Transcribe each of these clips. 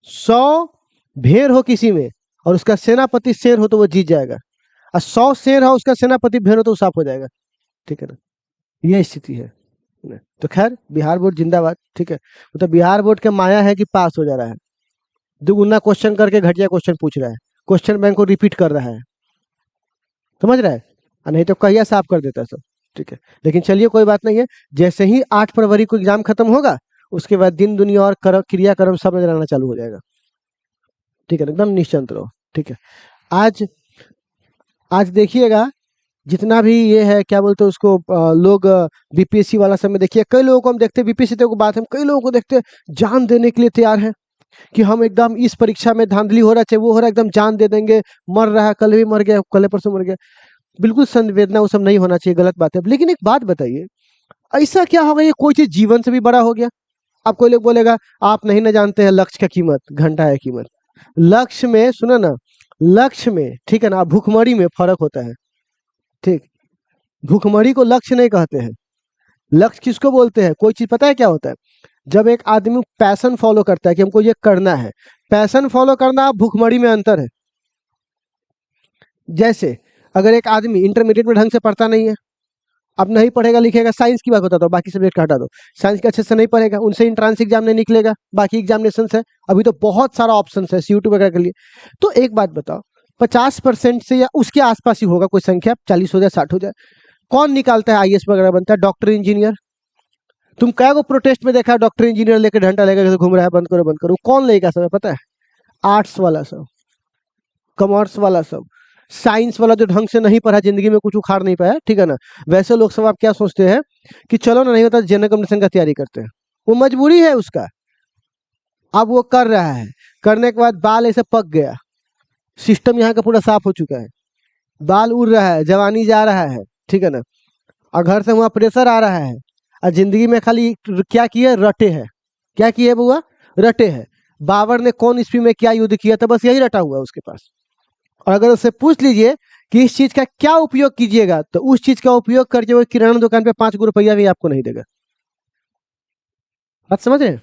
100 भेड़ हो किसी में और उसका सेनापति शेर हो तो वो जीत जाएगा, और 100 शेर हो उसका सेनापति भेड़ हो तो वो सांप हो जाएगा। ठीक है ना, ये स्थिति है ना? तो खैर बिहार बोर्ड जिंदाबाद। ठीक है, तो बिहार बोर्ड के माया है कि पास हो जा रहा है, दुगुना क्वेश्चन करके घटिया क्वेश्चन पूछ रहा है, क्वेश्चन बैंक को रिपीट कर रहा है, समझ रहा है, नहीं तो कहिया साफ कर देता सब। ठीक है, लेकिन चलिए कोई बात नहीं है, जैसे ही 8 फरवरी को एग्जाम खत्म होगा उसके बाद दिन दुनिया और क्रियाक्रम सब नजर आना चालू हो जाएगा। ठीक है, एकदम निश्चिंत रहो। ठीक है, आज आज देखिएगा जितना भी ये है क्या बोलते हैं उसको, लोग बीपीएससी वाला समय देखिए, कई लोगों को हम देखते हैं बीपीएससी तो बात, हम कई लोगों को देखते हैं जान देने के लिए तैयार है कि हम एकदम इस परीक्षा में धांधली हो रहा है, वो हो रहा है, एकदम जान दे देंगे, मर रहा है, कल भी मर गया, कल परसों मर गया। बिल्कुल संवेदना वो सब नहीं होना चाहिए, गलत बात है। लेकिन एक बात बताइए, ऐसा क्या होगा ये कोई चीज जीवन से भी बड़ा हो गया? अब कोई लोग बोलेगा आप नहीं ना जानते हैं लक्ष्य का कीमत, घंटा है कीमत। लक्ष्य में सुनो ना, लक्ष्य में, ठीक है ना, भूखमरी में फर्क होता है। ठीक, भूखमरी को लक्ष्य नहीं कहते हैं। लक्ष्य किसको बोलते हैं? कोई चीज पता है क्या होता है? जब एक आदमी पैशन फॉलो करता है कि हमको ये करना है, पैशन फॉलो करना भूखमरी में अंतर है। जैसे अगर एक आदमी इंटरमीडिएट में ढंग से पढ़ता नहीं है, अब नहीं पढ़ेगा लिखेगा, साइंस की बात बताता हूँ, बाकी सब्जेक्ट का हटा दो, साइंस के अच्छे से नहीं पढ़ेगा, उनसे इंट्रांस एग्जाम नहीं निकलेगा, बाकी एग्जामिनेशन है, अभी तो बहुत सारा ऑप्शन है यूट्यूब वगैरह के लिए। तो एक बात बताओ, 50% से या उसके आसपास ही होगा कोई संख्या, 40 हो जाए 60 हो जाए, कौन निकालता है आईएएस वगैरह बनता है? Doctor engineer. तुम क्या को प्रोटेस्ट में देखा डॉक्टर इंजीनियर लेकर डंडा लेकर घूम रहा है, बंद करो बंद करो, कौन लेगा सब पता है? आर्ट्स वाला सब, कॉमर्स वाला सब, साइंस वाला जो ढंग से नहीं पढ़ा, जिंदगी में कुछ उखाड़ नहीं पाया, ठीक है ना, वैसे लोग सब आप क्या सोचते हैं कि चलो ना, नहीं होता जनरल कम्युनिकेशन का तैयारी करते हैं, वो मजबूरी है उसका। अब वो कर रहा है, करने के बाद बाल ऐसे पक गया, सिस्टम यहाँ का पूरा साफ हो चुका है, बाल उड़ रहा है, जवानी जा रहा है, ठीक है ना, और घर से वहाँ प्रेशर आ रहा है, और जिंदगी में खाली क्या किए, रटे है। क्या किए बुआ? रटे है। बाबर ने कौन ईस्वी में क्या युद्ध किया था, बस यही रटा हुआ है उसके पास। और अगर उससे पूछ लीजिए कि इस चीज का क्या उपयोग कीजिएगा, तो उस चीज का उपयोग करके वो किराना दुकान पे 5 रुपया भी आपको नहीं देगा। बात समझ रहे हैं?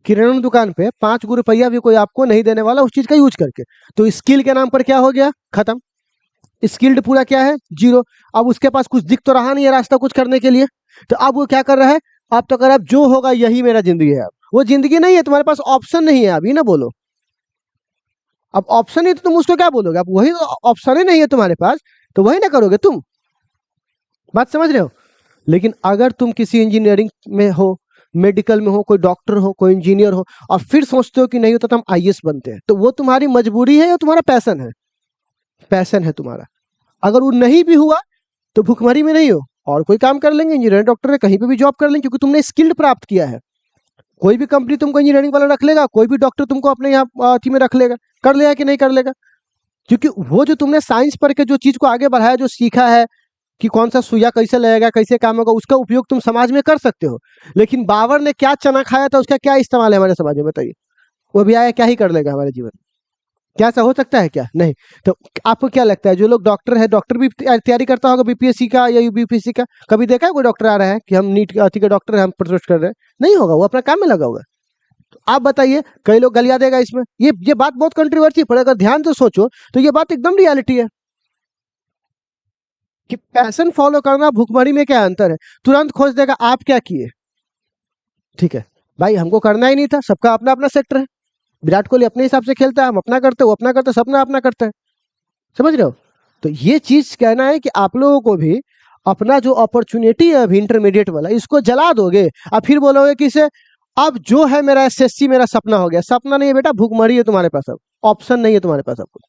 किराना दुकान पे 5 रुपया भी कोई आपको नहीं देने वाला उस चीज का यूज करके। तो स्किल के नाम पर क्या हो गया? खत्म। स्किल्ड पूरा क्या है? जीरो। अब उसके पास कुछ दिख तो रहा नहीं है रास्ता कुछ करने के लिए, तो अब वो क्या कर रहा है? अब तो कर, अब जो होगा यही मेरा जिंदगी है। अब वो जिंदगी नहीं है, तुम्हारे पास ऑप्शन नहीं है, अभी ना बोलो। अब ऑप्शन नहीं तो तुम उसको क्या बोलोगे? अब वही ऑप्शन ही नहीं है तुम्हारे पास, तो वही ना करोगे तुम। बात समझ रहे हो? लेकिन अगर तुम किसी इंजीनियरिंग में हो, मेडिकल में हो, कोई डॉक्टर हो, कोई इंजीनियर हो, और फिर सोचते हो कि नहीं होता तो हम आईएएस बनते हैं, तो वो तुम्हारी मजबूरी है या तुम्हारा पैशन है? पैशन है तुम्हारा। अगर वो नहीं भी हुआ तो भुखमरी में नहीं हो, और कोई काम कर लेंगे, इंजीनियर डॉक्टर है, कहीं पे भी जॉब कर लेंगे, क्योंकि तुमने स्किल्ड प्राप्त किया है। कोई भी कंपनी तुमको इंजीनियरिंग वाला रख लेगा, कोई भी डॉक्टर तुमको अपने यहाँ अथी में रख लेगा, कर लेगा कि नहीं कर लेगा? क्योंकि वो जो तुमने साइंस पढ़ के जो चीज को आगे बढ़ाया, जो सीखा है कि कौन सा सुइया कैसे लगेगा, कैसे काम होगा, उसका उपयोग तुम समाज में कर सकते हो। लेकिन बाबर ने क्या चना खाया था, उसका क्या इस्तेमाल है हमारे समाज में, बताइए? वो भी आया क्या ही कर लेगा हमारे जीवन? क्या ऐसा हो सकता है क्या? नहीं। तो आपको क्या लगता है, जो लोग डॉक्टर है, डॉक्टर भी तैयारी करता होगा बीपीएससी का या यूपीएससी का? कभी देखा है कोई डॉक्टर आ रहा है कि हम नीट अथी के डॉक्टर हैं, हम प्रोटेस्ट कर रहे हैं? नहीं होगा, वो अपना काम में लगा होगा। तो आप बताइए, कई लोग गलिया देगा इसमें, ये बात बहुत कंट्रोवर्सी, पर अगर ध्यान से सोचो तो ये बात एकदम रियलिटी है कि पैशन फॉलो करना भुखमरी में क्या अंतर है। तुरंत खोज देगा आप क्या किए। ठीक है भाई, हमको करना ही नहीं था, सबका अपना अपना सेक्टर है, विराट कोहली अपने हिसाब से खेलता है, हम अपना करते, वो अपना करते, सब अपना करते हैं। समझ रहे हो? तो ये चीज कहना है कि आप लोगों को भी अपना जो अपॉर्चुनिटी है अभी इंटरमीडिएट वाला, इसको जला दोगे और फिर बोलोगे कि इसे अब जो है मेरा एसएससी मेरा सपना हो गया। सपना नहीं है बेटा, भूखमरी है तुम्हारे पास, अब ऑप्शन नहीं है तुम्हारे पास। अब कुछ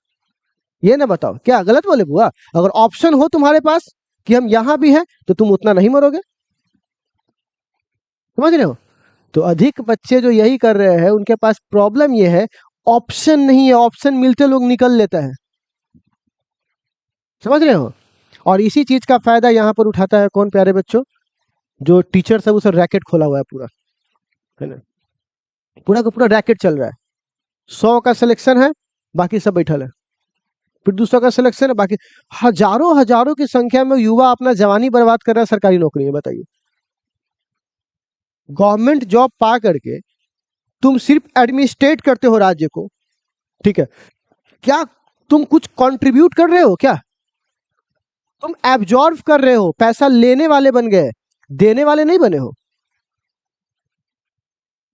ये ना बताओ, क्या गलत बोले बुआ? अगर ऑप्शन हो तुम्हारे पास कि हम यहां भी हैं, तो तुम उतना नहीं मरोगे। समझ रहे हो? तो अधिक बच्चे जो यही कर रहे हैं, उनके पास प्रॉब्लम ये है, ऑप्शन नहीं है, ऑप्शन मिलते लोग निकल लेता है। समझ रहे हो? और इसी चीज का फायदा यहाँ पर उठाता है कौन, प्यारे बच्चों? जो टीचर सब, उसे रैकेट खोला हुआ है पूरा, है ना, पूरा का पूरा रैकेट चल रहा है। 100 का सिलेक्शन है, बाकी सब बैठल है, फिर 200 का सिलेक्शन है, बाकी हजारों हजारों की संख्या में युवा अपना जवानी बर्बाद कर रहा है सरकारी नौकरी में। बताइए, गवर्नमेंट जॉब पा करके तुम सिर्फ एडमिनिस्ट्रेट करते हो राज्य को, ठीक है। क्या तुम कुछ कंट्रीब्यूट कर रहे हो? क्या तुम एब्जॉर्व कर रहे हो? पैसा लेने वाले बन गए, देने वाले नहीं बने हो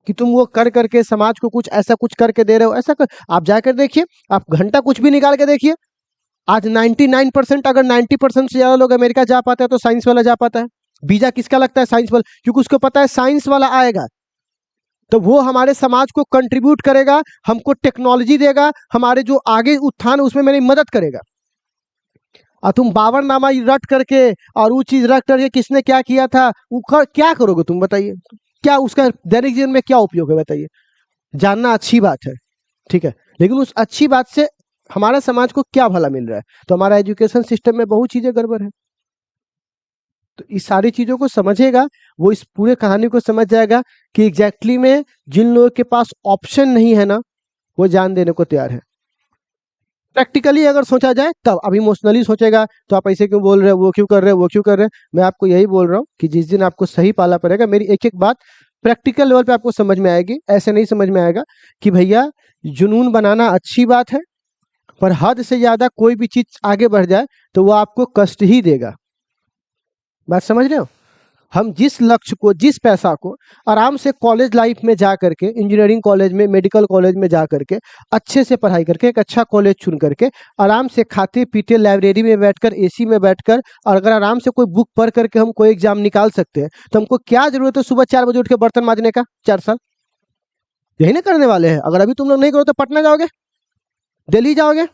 कि तुम वो कर करके समाज को कुछ ऐसा कुछ करके दे रहे हो। ऐसा कर, आप जाकर देखिए, आप घंटा कुछ भी निकाल के देखिए, आज 99%, अगर 90% से ज्यादा लोग अमेरिका जा पाते हैं तो साइंस वाला जा पाता है। वीजा किसका लगता है? साइंस वाला, क्योंकि उसको पता है साइंस वाला आएगा तो वो हमारे समाज को कंट्रीब्यूट करेगा, हमको टेक्नोलॉजी देगा, हमारे जो आगे उत्थान उसमें मेरी मदद करेगा। और तुम बाबरनामा रट करके और वो चीज रट करके किसने क्या किया था वो क्या करोगे तुम? बताइए, क्या उसका दैनिक जीवन में क्या उपयोग है? बताइए। जानना अच्छी बात है, ठीक है, लेकिन उस अच्छी बात से हमारा समाज को क्या भला मिल रहा है? तो हमारा एजुकेशन सिस्टम में बहुत चीजें गड़बड़ है। तो इस सारी चीजों को समझेगा, वो इस पूरे कहानी को समझ जाएगा कि एग्जैक्टली में जिन लोगों के पास ऑप्शन नहीं है ना, वो जान देने को तैयार है। प्रैक्टिकली अगर सोचा जाए तब, अब इमोशनली सोचेगा तो आप ऐसे क्यों बोल रहे हो, वो क्यों कर रहे हो, वो क्यों कर रहे हैं। मैं आपको यही बोल रहा हूँ कि जिस दिन आपको सही पाला पड़ेगा, मेरी एक एक बात प्रैक्टिकल लेवल पे आपको समझ में आएगी। ऐसे नहीं समझ में आएगा कि भैया जुनून बनाना अच्छी बात है, पर हद से ज्यादा कोई भी चीज आगे बढ़ जाए तो वो आपको कष्ट ही देगा। बात समझ रहे हो? हम जिस लक्ष्य को, जिस पैसा को आराम से कॉलेज लाइफ में जा करके, इंजीनियरिंग कॉलेज में, मेडिकल कॉलेज में जा करके अच्छे से पढ़ाई करके एक अच्छा कॉलेज चुन करके आराम से खाते पीते लाइब्रेरी में बैठकर, एसी में बैठकर, और अगर आराम से कोई बुक पढ़ करके हम कोई एग्जाम निकाल सकते हैं, तो हमको क्या जरूरत है सुबह 4 बजे उठ के बर्तन मांजने का? 4 साल यही ना करने वाले हैं। अगर अभी तुम लोग नहीं करो तो पटना जाओगे, दिल्ली जाओगे,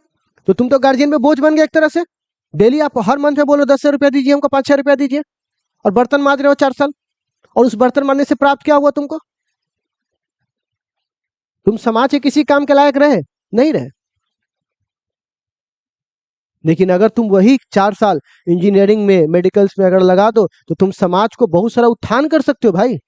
तो तुम तो गार्जियन पे बोझ बन गए एक तरह से। डेली आप हर मंथ में बोलो 10 रुपया दीजिए हमको, 5-6 रुपया दीजिए, और बर्तन मांज रहे हो 4 साल। और उस बर्तन मारने से प्राप्त क्या हुआ तुमको? तुम समाज के किसी काम के लायक रहे? नहीं रहे। लेकिन अगर तुम वही 4 साल इंजीनियरिंग में, मेडिकल्स में अगर लगा दो तो तुम समाज को बहुत सारा उत्थान कर सकते हो भाई,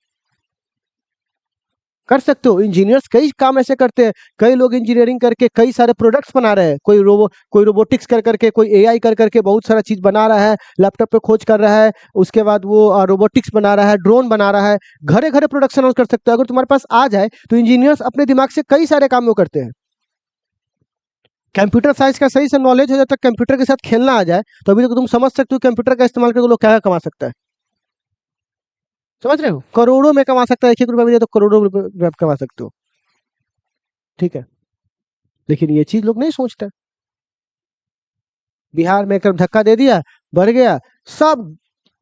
कर सकते हो। इंजीनियर्स कई काम ऐसे करते हैं, कई लोग इंजीनियरिंग करके कई सारे प्रोडक्ट्स बना रहे हैं। कोई रोबोटिक्स कर करके, कोई एआई कर करके बहुत सारा चीज बना रहा है, लैपटॉप पे खोज कर रहा है, उसके बाद वो रोबोटिक्स बना रहा है, ड्रोन बना रहा है। घरे घरे प्रोडक्शन कर सकते हो अगर तुम्हारे पास आ जाए तो। इंजीनियर्स अपने दिमाग से कई सारे काम वो करते हैं। कंप्यूटर साइंस का सही से नॉलेज हो जाए तक, कंप्यूटर के साथ खेलना आ जाए तो अभी तक तुम समझ सकते हो कंप्यूटर का इस्तेमाल करके लोग क्या कमा सकता है। समझ रहे हो? करोड़ों में कमा सकता है, 1-1 रुपया भी दे तो करोड़ों रुपए आप कमा सकते हो, ठीक है। लेकिन ये चीज लोग नहीं सोचते। बिहार में एक तरफ धक्का दे दिया, बढ़ गया, सब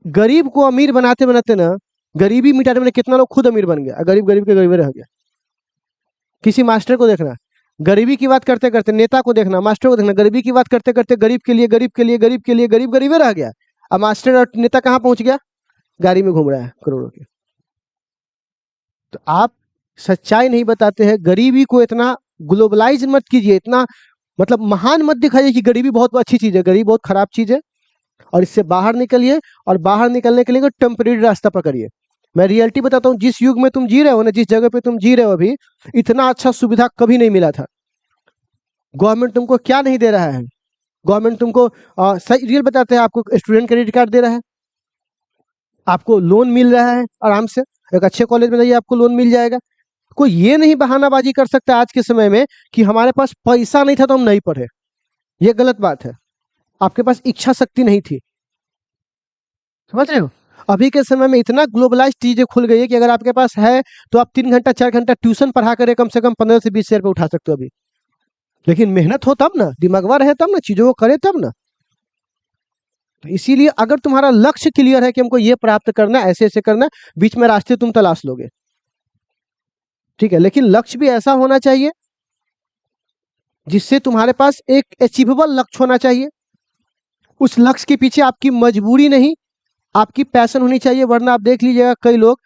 गरीब को अमीर बनाते बनाते ना, गरीबी मिटाने में कितना लोग खुद अमीर बन गया, गरीब गरीब के गरीब रह गया। किसी मास्टर को देखना, गरीबी की बात करते करते, नेता को देखना, मास्टर को देखना, गरीबी की बात करते करते गरीब के लिए, गरीब के लिए, गरीब के लिए, गरीब गरीब रह गया। अब मास्टर और नेता कहाँ पहुंच गया? गाड़ी में घूम रहा है करोड़ों की। तो आप सच्चाई नहीं बताते हैं। गरीबी को इतना ग्लोबलाइज मत कीजिए, इतना मतलब महान मत दिखाइए कि गरीबी बहुत अच्छी चीज है। गरीबी बहुत खराब चीज है, और इससे बाहर निकलिए। और बाहर निकलने के लिए टेम्परेरी रास्ता पकड़िए। मैं रियलिटी बताता हूँ, जिस युग में तुम जी रहे हो ना, जिस जगह पे तुम जी रहे हो अभी, इतना अच्छा सुविधा कभी नहीं मिला था। गवर्नमेंट तुमको क्या नहीं दे रहा है? गवर्नमेंट तुमको सही रियल बताते हैं, आपको स्टूडेंट क्रेडिट कार्ड दे रहा है, आपको लोन मिल रहा है आराम से, एक अच्छे कॉलेज में जाइए आपको लोन मिल जाएगा। कोई ये नहीं बहानाबाजी कर सकता आज के समय में कि हमारे पास पैसा नहीं था तो हम नहीं पढ़े। ये गलत बात है। आपके पास इच्छा शक्ति नहीं थी। समझ रहे हो? अभी के समय में इतना ग्लोबलाइज चीजें खुल गई है कि अगर आपके पास है तो आप 3 घंटा 4 घंटा ट्यूशन पढ़ा कर कम से कम 15 से 20 हजार रुपये उठा सकते हो अभी। लेकिन मेहनत हो तब ना, दिमागवा रहे तब ना, चीजों को करे तब ना। तो इसीलिए अगर तुम्हारा लक्ष्य क्लियर है कि हमको ये प्राप्त करना है, ऐसे ऐसे करना है, बीच में रास्ते तुम तलाश लोगे, ठीक है। लेकिन लक्ष्य भी ऐसा होना चाहिए जिससे तुम्हारे पास एक अचीवेबल लक्ष्य होना चाहिए। उस लक्ष्य के पीछे आपकी मजबूरी नहीं, आपकी पैशन होनी चाहिए। वरना आप देख लीजिएगा कई लोग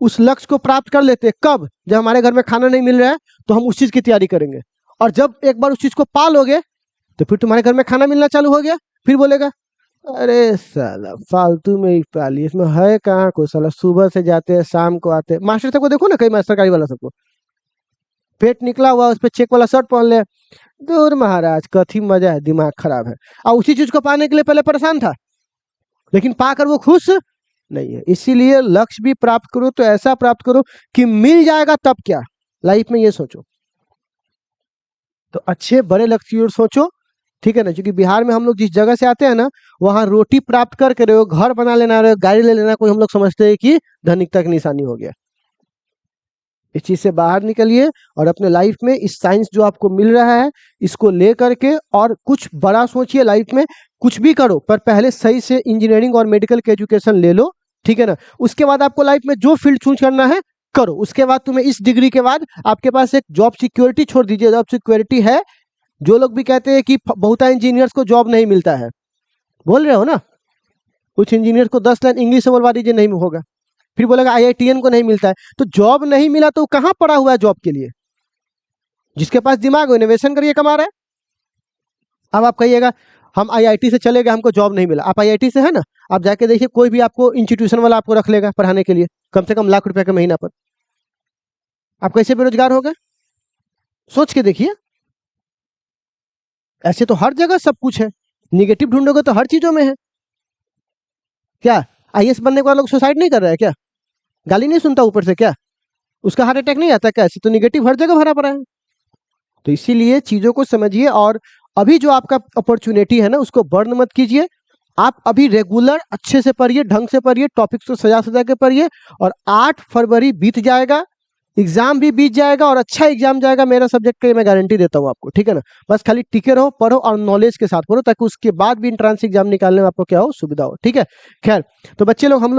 उस लक्ष्य को प्राप्त कर लेते हैं कब? जब हमारे घर में खाना नहीं मिल रहा है तो हम उस चीज की तैयारी करेंगे। और जब एक बार उस चीज को पा लोगे तो फिर तुम्हारे घर में खाना मिलना चालू हो गया, फिर बोलेगा अरे साला फालतू में ही पाली, इसमें है कहाँ को, साला सुबह से जाते हैं शाम को आते हैं। मास्टर सबको देखो ना, कई मास्टर सरकारी वाला सबको पेट निकला हुआ, उस पर चेक वाला शर्ट पहन ले, दूर महाराज कथी मजा है, दिमाग खराब है। और उसी चीज को पाने के लिए पहले परेशान था, लेकिन पाकर वो खुश नहीं है। इसीलिए लक्ष्य भी प्राप्त करो तो ऐसा प्राप्त करो कि मिल जाएगा तब क्या, लाइफ में ये सोचो। तो अच्छे बड़े लक्ष्य की ओर सोचो, ठीक है ना। क्योंकि बिहार में हम लोग जिस जगह से आते हैं ना, वहाँ रोटी प्राप्त करके रहे हो, घर बना लेना रहे हो, गाड़ी ले लेना, कोई हम लोग समझते हैं कि धनिकता की निशानी हो गया। इस चीज से बाहर निकलिए और अपने लाइफ में इस साइंस जो आपको मिल रहा है इसको ले करके और कुछ बड़ा सोचिए लाइफ में। कुछ भी करो पर पहले सही से इंजीनियरिंग और मेडिकल के एजुकेशन ले लो, ठीक है ना। उसके बाद आपको लाइफ में जो फील्ड चूज करना है करो। उसके बाद तुम्हें इस डिग्री के बाद आपके पास एक जॉब सिक्योरिटी, छोड़ दीजिए जॉब सिक्योरिटी है। जो लोग भी कहते हैं कि बहुत इंजीनियर्स को जॉब नहीं मिलता है, बोल रहे हो ना, कुछ इंजीनियर को 10 लाइन इंग्लिश से बोलवा दीजिए, नहीं होगा। फिर बोलेगा आईआईटीएन को नहीं मिलता है। तो जॉब नहीं मिला तो कहां पड़ा हुआ है जॉब के लिए? जिसके पास दिमाग हो इनोवेशन करिए, कमा रहा है। अब आप कहिएगा हम आईआईटी से चले गए, हमको जॉब नहीं मिला। आप आईआईटी से है ना, आप जाके देखिए कोई भी आपको इंस्टीट्यूशन वाला आपको रख लेगा पढ़ाने के लिए, कम से कम ₹1,00,000 का महीना पर। आप कैसे बेरोजगार हो गए? सोच के देखिए। ऐसे तो हर जगह सब कुछ है, निगेटिव ढूंढोगे तो हर चीजों में है। क्या आईएएस बनने के बाद लोग सुसाइड नहीं कर रहा है क्या? गाली नहीं सुनता ऊपर से क्या? उसका हार्ट अटैक नहीं आता क्या? ऐसे तो निगेटिव हर जगह भरा पड़ा है। तो इसीलिए चीजों को समझिए और अभी जो आपका अपॉर्चुनिटी है ना उसको बर्न मत कीजिए। आप अभी रेगुलर अच्छे से पढ़िए, ढंग से पढ़िए, टॉपिक्स को सजा सजा के पढ़िए और 8 फरवरी बीत जाएगा, एग्जाम भी बीत जाएगा और अच्छा एग्जाम जाएगा मेरा सब्जेक्ट का, मैं गारंटी देता हूँ आपको, ठीक है ना। बस खाली टिके रहो, पढ़ो और नॉलेज के साथ पढ़ो ताकि उसके बाद भी एंट्रेंस एग्जाम निकालने में आपको क्या हो, सुविधा हो, ठीक है। खैर तो बच्चे लोग हम लोग